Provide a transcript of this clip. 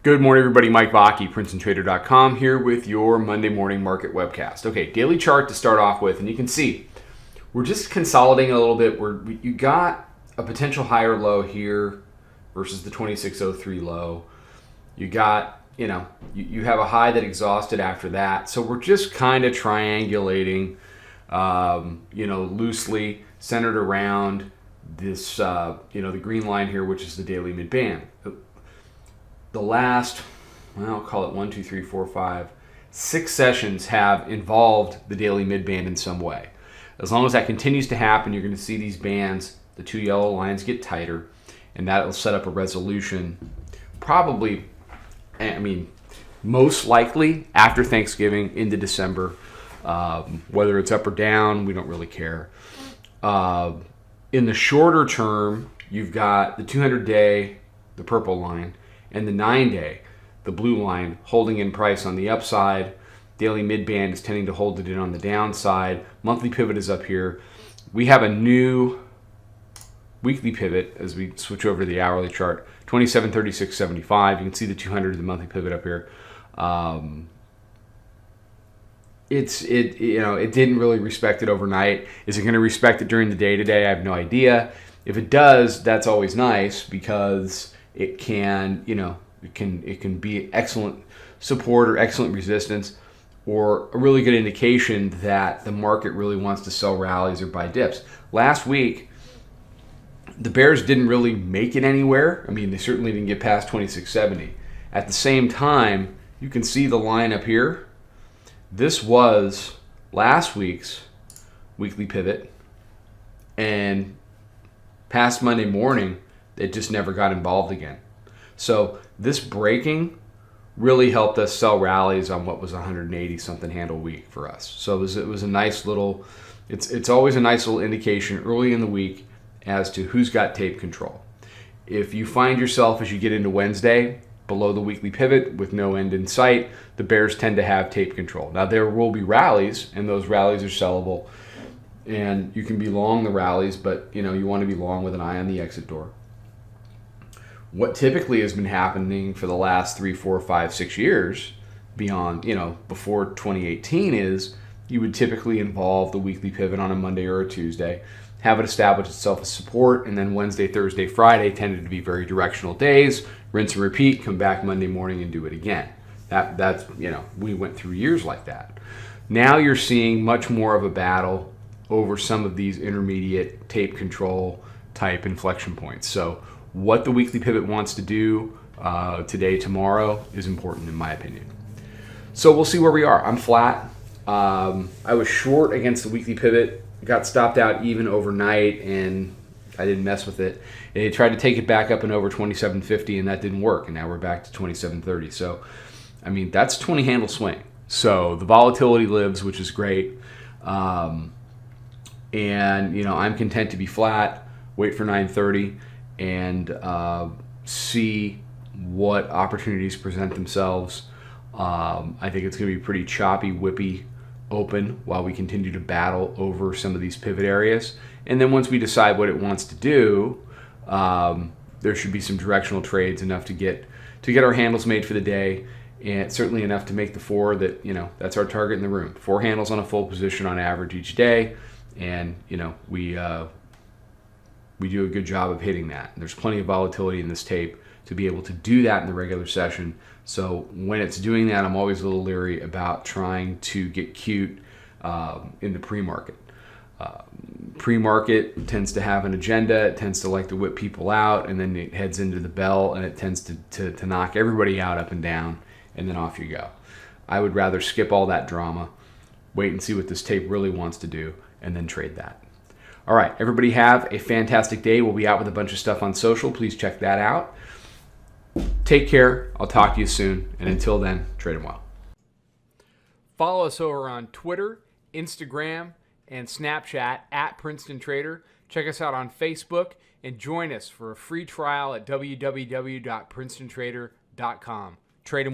Good morning, everybody. Mike Vacchi, Princetontrader.com, here with your Monday morning market webcast. Okay, daily chart to start off with, and you can see we're just consolidating a little bit. You got a potential higher low here versus the 2603 low. You got, you have a high that exhausted after that. So we're just kind of triangulating, loosely centered around this, the green line here, which is the daily mid-band. The last, I'll call it 6 sessions have involved the daily mid-band in some way. As long as that continues to happen, you're going to see these bands, the two yellow lines, get tighter, and that will set up a resolution probably, most likely after Thanksgiving into December. Whether it's up or down, we don't really care. In the shorter term, you've got the 200-day, the purple line, and the 9-day, the blue line, holding in price on the upside. Daily mid-band is tending to hold it in on the downside. Monthly pivot is up here. We have a new weekly pivot as we switch over to the hourly chart, 2736.75. You can see the 200, the monthly pivot up here. It didn't really respect it overnight. Is it going to respect it during the day today? I have no idea. If it does, that's always nice because it can, it can be excellent support or excellent resistance, or a really good indication that the market really wants to sell rallies or buy dips. Last week, the bears didn't really make it anywhere. They certainly didn't get past 2670. At the same time, you can see the line up here. This was last week's weekly pivot, and past Monday morning, it just never got involved again. So this breaking really helped us sell rallies on what was 180 something handle week for us. So it was a nice little, it's always a nice little indication early in the week as to who's got tape control. If you find yourself as you get into Wednesday below the weekly pivot with no end in sight, the bears tend to have tape control. Now there will be rallies, and those rallies are sellable, and you can be long the rallies, but you want to be long with an eye on the exit door. What typically has been happening for the last 3, 4, 5, 6 years beyond, before 2018 is you would typically involve the weekly pivot on a Monday or a Tuesday, have it establish itself as support, and then Wednesday, Thursday, Friday tended to be very directional days, rinse and repeat, come back Monday morning and do it again. That's we went through years like that. Now you're seeing much more of a battle over some of these intermediate tape control type inflection points. So what the weekly pivot wants to do today, tomorrow is important in my opinion. So we'll see where we are. I'm flat. I was short against the weekly pivot, got stopped out even overnight, and I didn't mess with it. They tried to take it back up and over 2750, and that didn't work, and now we're back to 2730. So, that's 20 handle swing. So the volatility lives, which is great. I'm content to be flat, wait for 930, and see what opportunities present themselves. I think it's going to be pretty choppy, whippy open while we continue to battle over some of these pivot areas. And then once we decide what it wants to do, there should be some directional trades, enough to get our handles made for the day, and certainly enough to make the 4 that, that's our target in the room. 4 handles on a full position on average each day, and we do a good job of hitting that. And there's plenty of volatility in this tape to be able to do that in the regular session. So when it's doing that, I'm always a little leery about trying to get cute in the pre-market. Pre-market tends to have an agenda. It tends to like to whip people out, and then it heads into the bell, and it tends to knock everybody out up and down, and then off you go. I would rather skip all that drama, wait and see what this tape really wants to do, and then trade that. All right, everybody have a fantastic day. We'll be out with a bunch of stuff on social. Please check that out. Take care. I'll talk to you soon. And until then, trade them well. Follow us over on Twitter, Instagram, and Snapchat at Princeton Trader. Check us out on Facebook and join us for a free trial at www.princetontrader.com. Trade them well.